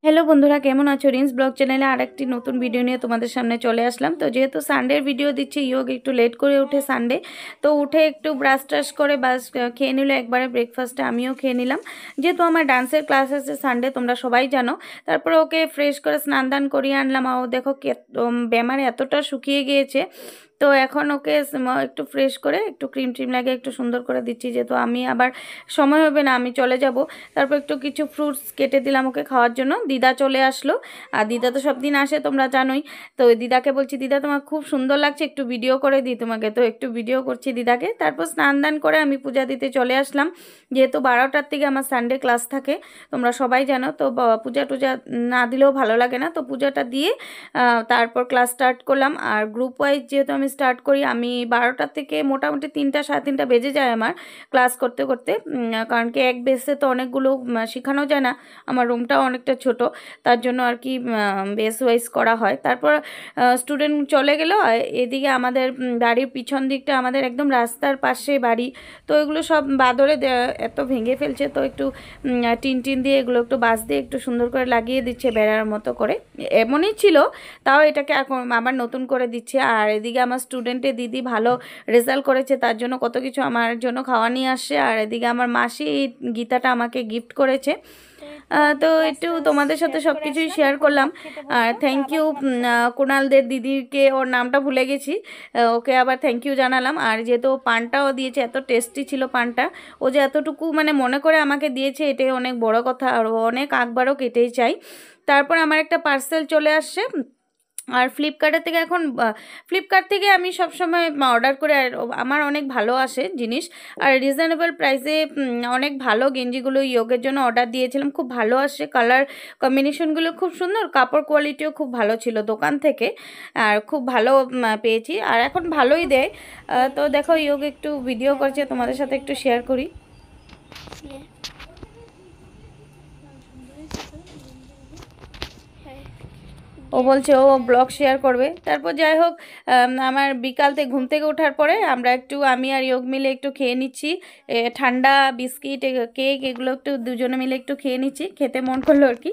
Hello বন্ধুরা, কেমন আছো? রিন্স ব্লগ চ্যানেলে আরেকটি নতুন ভিডিও নিয়ে তোমাদের সামনে চলে আসলাম। তো যেহেতু সানডের ভিডিও দিচ্ছি, ইয়োগ একটু লেট করে উঠে সানডে, তো উঠে একটু ব্রাশ ট্রাশ করে বাস খেয়ে নিল একবারে ব্রেকফাস্টে। আমিও খেয়ে নিলাম, যেহেতু আমার ডান্সের ক্লাস আছে সানডে, তোমরা সবাই জানো। তারপরে ওকে ফ্রেশ করে স্নান দান করিয়ে আনলাম। ও দেখো বেমারে এতটা শুকিয়ে গিয়েছে, তো এখন ওকে একটু ফ্রেশ করে একটু ক্রিম ট্রিম লাগে একটু সুন্দর করে দিচ্ছি, যেহেতু আমি আবার সময় হবে না, আমি চলে যাব। তারপর একটু কিছু ফ্রুটস কেটে দিলাম ওকে খাওয়ার জন্য। দিদা চলে আসলো, আর দিদা তো সব দিন আসে, তোমরা জানোই। তো দিদাকে বলছি, দিদা তোমার খুব সুন্দর লাগছে, একটু ভিডিও করে দিই তোমাকে। তো একটু ভিডিও করছি দিদাকে। তারপর স্নান দান করে আমি পূজা দিতে চলে আসলাম, যেহেতু 12টার থেকে আমার সানডে ক্লাস থাকে, তোমরা সবাই জানো। তো পূজা টুজা না দিলেও ভালো লাগে না, তো পূজাটা দিয়ে তারপর ক্লাস স্টার্ট করলাম। আর গ্রুপ ওয়াইজ যেহেতু আমি স্টার্ট করি, আমি 12টার থেকে মোটামুটি 3টা সাড়ে 3টা বেজে যায় আমার ক্লাস করতে করতে, কারণ কি এক বেসে তো অনেকগুলো শেখানো যায় না, আমার রুমটাও অনেকটা ছোট, তার জন্য আর কি বেস ওয়াইজ করা হয়। তারপর স্টুডেন্ট চলে গেল। এদিকে আমাদের বাড়ির পিছন দিকটা আমাদের একদম রাস্তার পাশে বাড়ি, তো এগুলো সব বাদরে এত ভেঙে ফেলছে, তো একটু টিন টিন দিয়ে এগুলো একটু বাঁশ দিয়ে একটু সুন্দর করে লাগিয়ে দিচ্ছে বেড়ার মতো করে। এমনই ছিল, তাও এটাকে এখন আবার নতুন করে দিচ্ছে। আর এদিকে আমার স্টুডেন্টের দিদি ভালো রেজাল্ট করেছে, তার জন্য কত কিছু আমার জন্য খাওয়া নিয়ে আসছে। আর এদিকে আমার মাসি এই গীতাটা আমাকে গিফট করেছে। তো একটু তোমাদের সাথে সব কিছুই শেয়ার করলাম। আর থ্যাংক ইউ কুণালদের দিদিকে, ওর নামটা ভুলে গেছি, ওকে আবার থ্যাংক ইউ জানালাম। আর যেহেতু পানটাও দিয়েছে, এত টেস্টি ছিল পানটা, ও যে এতটুকু মানে মনে করে আমাকে দিয়েছে, এটাই অনেক বড় কথা। আর ও অনেক আকবারও কেটেই চাই। তারপর আমার একটা পার্সেল চলে আসছে। আর ফ্লিপকার্টের থেকে এখন ফ্লিপকার্ট থেকে আমি সবসময় অর্ডার করে, আর আমার অনেক ভালো আসে জিনিস, আর রিজনেবল প্রাইসে অনেক ভালো গেঞ্জিগুলো ইয়োগের জন্য অর্ডার দিয়েছিলাম, খুব ভালো আসে, কালার কম্বিনেশনগুলো খুব সুন্দর, কাপড় কোয়ালিটিও খুব ভালো ছিল দোকান থেকে, আর খুব ভালো পেয়েছি, আর এখন ভালোই দেয়। তো দেখো ইয়োগ একটু ভিডিও করছে, তোমাদের সাথে একটু শেয়ার করি। ও বলছে ও ব্লগ শেয়ার করবে। তারপর যাই হোক, আমার বিকালতে ঘুম থেকে ওঠার পরে আমরা একটু, আমি আর ইয়োগ মিলে একটু খেয়ে নিচ্ছি ঠান্ডা বিস্কিট কেক, এগুলো একটু দুজনে মিলে একটু খেয়ে নিচ্ছি, খেতে মন করলো আর কি।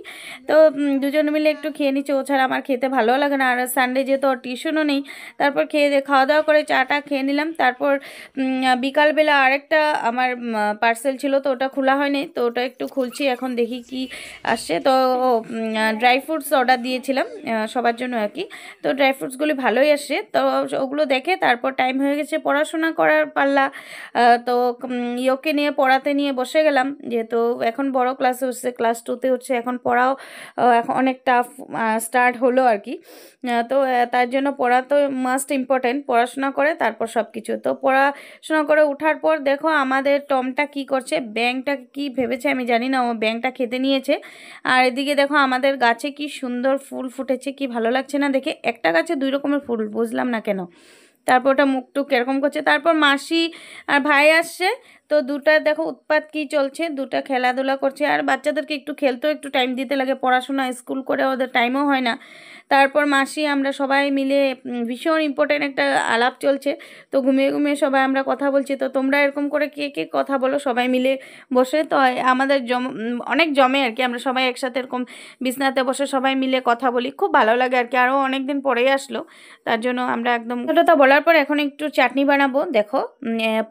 তো দুজনে মিলে একটু খেয়ে নিচ্ছি, ও ছাড়া আমার খেতে ভালো লাগে না। আর সানডে যেহেতু ওর টিউশনও নেই, তারপর খাওয়া দাওয়া করে চাটা খেয়ে নিলাম। তারপর বিকালবেলা আরেকটা আমার পার্সেল ছিল, তো ওটা খোলা হয়নি, তো ওটা একটু খুলছি এখন, দেখি কি আসছে। তো ড্রাই ফ্রুটস অর্ডার দিয়েছিলাম সবার জন্য আর কি, তো ড্রাই ফ্রুটসগুলি ভালোই আসে। তো ওগুলো দেখে তারপর টাইম হয়ে গেছে পড়াশোনা করার পাল্লা। তো ইয়োকে নিয়ে পড়াতে নিয়ে বসে গেলাম, যেহেতু এখন বড় ক্লাসে উঠছে, ক্লাস 2তে উঠছে, এখন পড়াও এখন অনেক টাফ স্টার্ট হলো আর কি। তো তার জন্য পড়া তো মাস্ট ইম্পর্টেন্ট, পড়াশোনা করে তারপর সব কিছু। তো পড়াশোনা করে ওঠার পর দেখো আমাদের টমটা কি করছে, ব্যাঙটা কি ভেবেছে আমি জানি না, ও ব্যাঙটা খেতে নিয়েছে। আর এদিকে দেখো আমাদের গাছে কি সুন্দর ফুল ফুটেছে, কি ভালো লাগছে না দেখে। একটা গাছে 2 রকমের ফুল, বুঝলাম না কেন। তারপর ওটা মুখটুক এরকম করছে। তারপর মাসি আর ভাই আসছে, তো দুটা দেখো উৎপাত কি চলছে, দুটা খেলাধুলা করছে। আর বাচ্চাদেরকে একটু খেলতেও একটু টাইম দিতে লাগে, পড়াশোনা স্কুল করে ওদের টাইমও হয় না। তারপর মাসি আমরা সবাই মিলে ভীষণ ইম্পর্টেন্ট একটা আলাপ চলছে, তো ঘুমিয়ে ঘুমিয়ে সবাই আমরা কথা বলছি। তো তোমরা এরকম করে কে কে কথা বলো সবাই মিলে বসে? তো আমাদের অনেক জমে আর কি, আমরা সবাই একসাথে এরকম বিছনাতে বসে সবাই মিলে কথা বলি, খুব ভালো লাগে আর কি। আরও অনেক দিন পরেই আসলো, তার জন্য আমরা একদম তো বলার পর এখন একটু চাটনি বানাবো। দেখো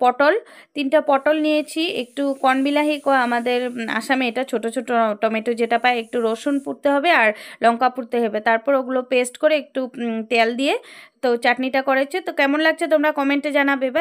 পটল, 3টা পটল নিয়েছি, একটু কর্নবিলাহি আমাদের আসামে এটা ছোট ছোট টমেটো যেটা পায়, একটু রসুন পুড়তে হবে আর লঙ্কা পুড়তে হবে, তারপর ওগুলো পেস্ট করে একটু তেল দিয়ে তো চাটনিটা করেছে। তো কেমন লাগছে তোমরা কমেন্টে জানাবে।